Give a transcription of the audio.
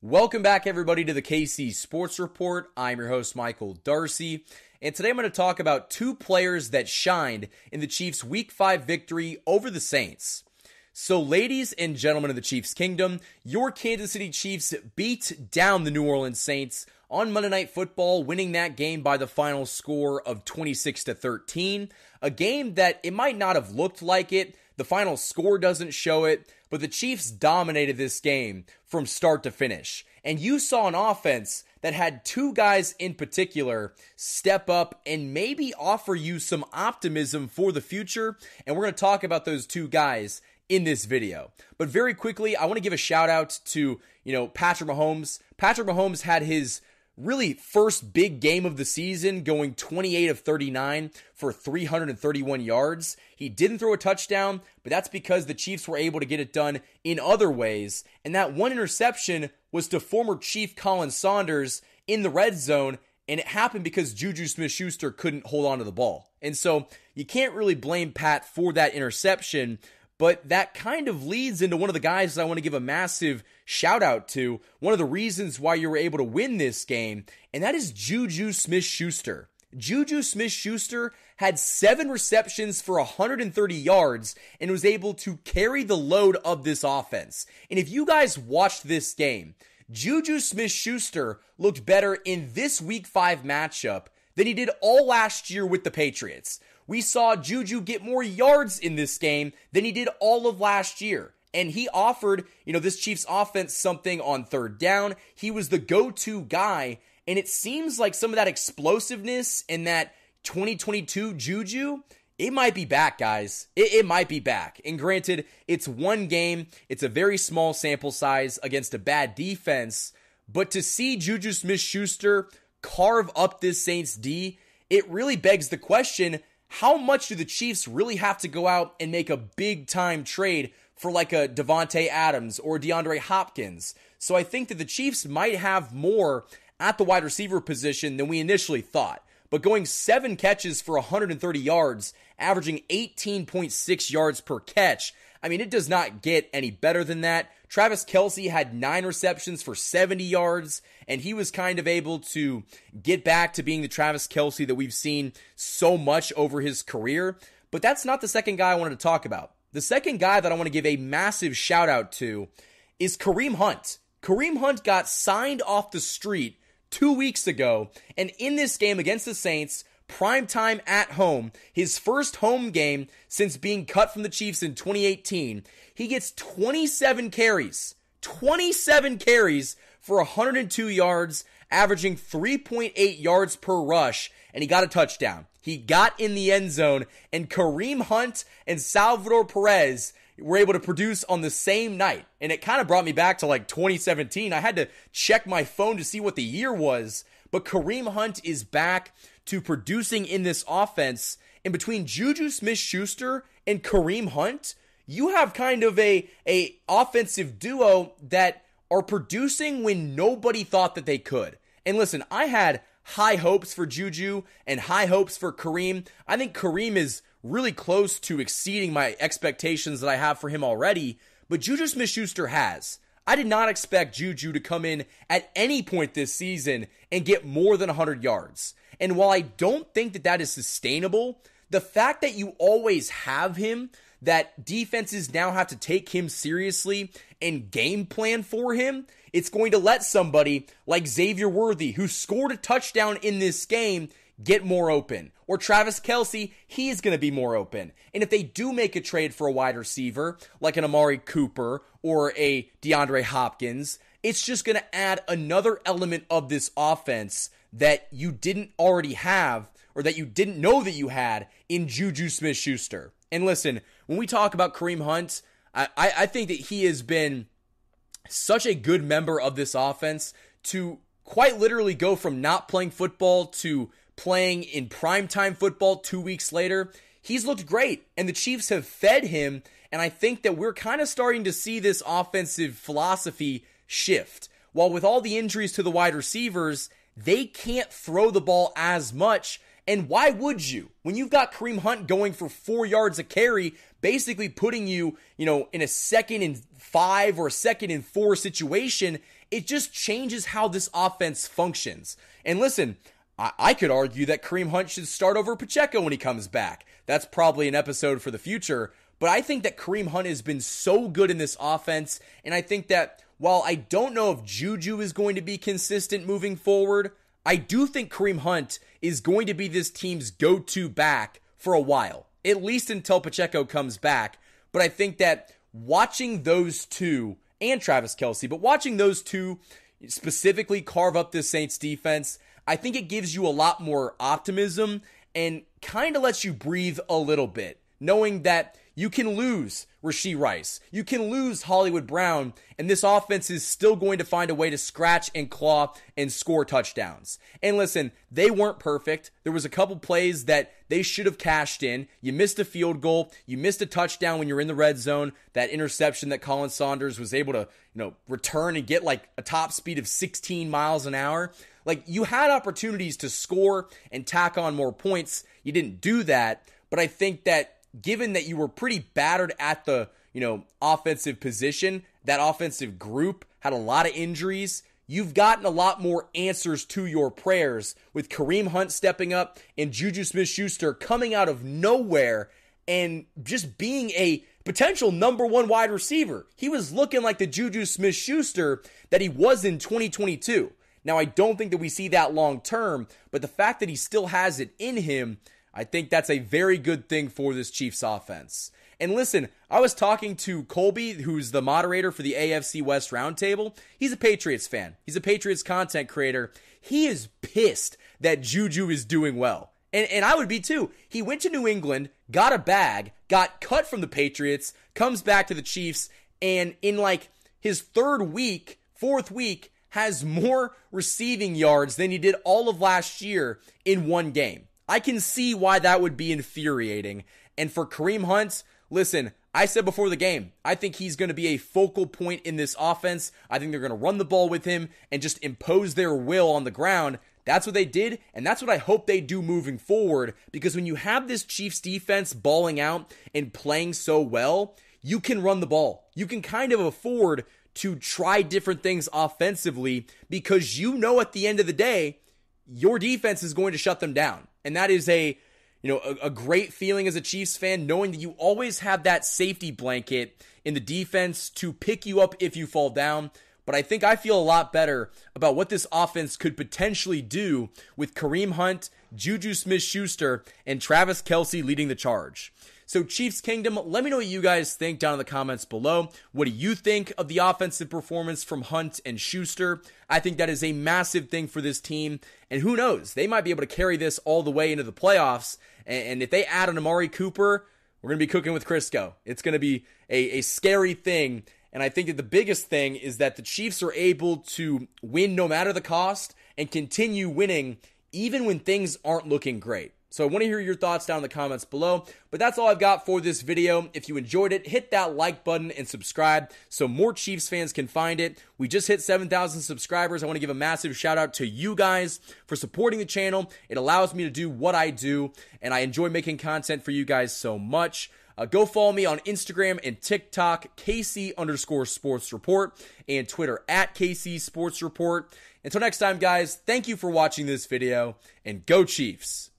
Welcome back, everybody, to the KC Sports Report. I'm your host, Michael Darcy, and today I'm going to talk about two players that shined in the Chiefs' Week 5 victory over the Saints. So, ladies and gentlemen of the Chiefs Kingdom, your Kansas City Chiefs beat down the New Orleans Saints on Monday Night Football, winning that game by the final score of 26-13. A game that it might not have looked like it. The final score doesn't show it, but the Chiefs dominated this game from start to finish. And you saw an offense that had two guys in particular step up and maybe offer you some optimism for the future. And we're going to talk about those two guys in this video. But very quickly, I want to give a shout out to, Patrick Mahomes. Patrick Mahomes had his really first big game of the season, going 28 of 39 for 331 yards. He didn't throw a touchdown, but that's because the Chiefs were able to get it done in other ways. And that one interception was to former Chief Colin Saunders in the red zone, and it happened because Juju Smith-Schuster couldn't hold on to the ball. And so you can't really blame Pat for that interception, but that kind of leads into one of the guys that I want to give a massive shout out to, one of the reasons why you were able to win this game, and that is Juju Smith-Schuster. Juju Smith-Schuster had 7 receptions for 130 yards and was able to carry the load of this offense. And if you guys watched this game, Juju Smith-Schuster looked better in this Week 5 matchup than he did all last year with the Patriots. We saw Juju get more yards in this game than he did all of last year. And he offered, this Chiefs offense something on third down. He was the go-to guy. And it seems like some of that explosiveness and that 2022 Juju, it might be back, guys. It might be back. And granted, it's one game. It's a very small sample size against a bad defense. But to see Juju Smith-Schuster carve up this Saints D, it really begs the question, how much do the Chiefs really have to go out and make a big-time trade for like a Davante Adams or DeAndre Hopkins? So I think that the Chiefs might have more at the wide receiver position than we initially thought. But going 7 catches for 130 yards, averaging 18.6 yards per catch, it does not get any better than that. Travis Kelce had 9 receptions for 70 yards, and he was kind of able to get back to being the Travis Kelce that we've seen so much over his career. But that's not the second guy I wanted to talk about. The second guy that I want to give a massive shout out to is Kareem Hunt. Kareem Hunt got signed off the street 2 weeks ago, and in this game against the Saints, primetime at home, his first home game since being cut from the Chiefs in 2018, he gets 27 carries for 102 yards, averaging 3.8 yards per rush, and he got a touchdown. He got in the end zone, and Kareem Hunt and Salvador Perez were able to produce on the same night. And it kind of brought me back to like 2017. I had to check my phone to see what the year was, but Kareem Hunt is back to producing in this offense. And between Juju Smith-Schuster and Kareem Hunt, you have kind of a offensive duo that are producing when nobody thought that they could. And listen, I had high hopes for Juju and high hopes for Kareem. I think Kareem is really close to exceeding my expectations that I have for him already, but Juju Smith-Schuster has. I did not expect Juju to come in at any point this season and get more than 100 yards. And while I don't think that that is sustainable, the fact that you always have him, that defenses now have to take him seriously and game plan for him, it's going to let somebody like Xavier Worthy, who scored a touchdown in this game, get more open. Or Travis Kelce, he is going to be more open. And if they do make a trade for a wide receiver, like an Amari Cooper or a DeAndre Hopkins, it's just going to add another element of this offense that you didn't already have, or that you didn't know that you had in Juju Smith-Schuster. And listen, when we talk about Kareem Hunt, I think that he has been such a good member of this offense to quite literally go from not playing football to playing in primetime football 2 weeks later. He's looked great, and the Chiefs have fed him, and I think that we're kind of starting to see this offensive philosophy shift. While with all the injuries to the wide receivers, they can't throw the ball as much, and why would you? When you've got Kareem Hunt going for 4 yards a carry, basically putting you, in a 2nd and 5 or a 2nd and 4 situation, it just changes how this offense functions. And listen, I could argue that Kareem Hunt should start over Pacheco when he comes back. That's probably an episode for the future. But I think that Kareem Hunt has been so good in this offense. And I think that while I don't know if Juju is going to be consistent moving forward, I do think Kareem Hunt is going to be this team's go-to back for a while, at least until Pacheco comes back. But I think that watching those two, and Travis Kelce, but watching those two specifically carve up this Saints defense, I think it gives you a lot more optimism and kind of lets you breathe a little bit, knowing that you can lose Rashee Rice, you can lose Hollywood Brown, and this offense is still going to find a way to scratch and claw and score touchdowns. And listen, they weren't perfect. There was a couple plays that they should have cashed in. You missed a field goal. You missed a touchdown when you're in the red zone. That interception that Colin Saunders was able to, return and get like a top speed of 16 miles an hour. Like, you had opportunities to score and tack on more points. You didn't do that. But I think that given that you were pretty battered at the, offensive position, that offensive group had a lot of injuries, you've gotten a lot more answers to your prayers with Kareem Hunt stepping up and Juju Smith-Schuster coming out of nowhere and just being a potential number one wide receiver. He was looking like the Juju Smith-Schuster that he was in 2022. Now, I don't think that we see that long term, but the fact that he still has it in him, I think that's a very good thing for this Chiefs offense. And listen, I was talking to Colby, who's the moderator for the AFC West Roundtable. He's a Patriots fan. He's a Patriots content creator. He is pissed that Juju is doing well. And I would be too. He went to New England, got a bag, got cut from the Patriots, comes back to the Chiefs, and in like his fourth week, has more receiving yards than he did all of last year in one game. I can see why that would be infuriating. And for Kareem Hunt, listen, I said before the game, I think he's going to be a focal point in this offense. I think they're going to run the ball with him and just impose their will on the ground. That's what they did, and that's what I hope they do moving forward, because when you have this Chiefs defense balling out and playing so well, you can run the ball. You can kind of afford to try different things offensively because at the end of the day, your defense is going to shut them down. And that is a great feeling as a Chiefs fan, knowing that you always have that safety blanket in the defense to pick you up if you fall down. But I think I feel a lot better about what this offense could potentially do with Kareem Hunt, Juju Smith-Schuster, and Travis Kelce leading the charge. So Chiefs Kingdom, let me know what you guys think down in the comments below. What do you think of the offensive performance from Hunt and Schuster? I think that is a massive thing for this team. And who knows, they might be able to carry this all the way into the playoffs. And if they add an Amari Cooper, we're going to be cooking with Crisco. It's going to be a scary thing. And I think that the biggest thing is that the Chiefs are able to win no matter the cost and continue winning even when things aren't looking great. So I want to hear your thoughts down in the comments below. But that's all I've got for this video. If you enjoyed it, hit that like button and subscribe so more Chiefs fans can find it. We just hit 7,000 subscribers. I want to give a massive shout out to you guys for supporting the channel. It allows me to do what I do, and I enjoy making content for you guys so much. Go follow me on Instagram and TikTok, KC_Sports Report, and Twitter at KC Sports Report. Until next time, guys, thank you for watching this video, and go Chiefs!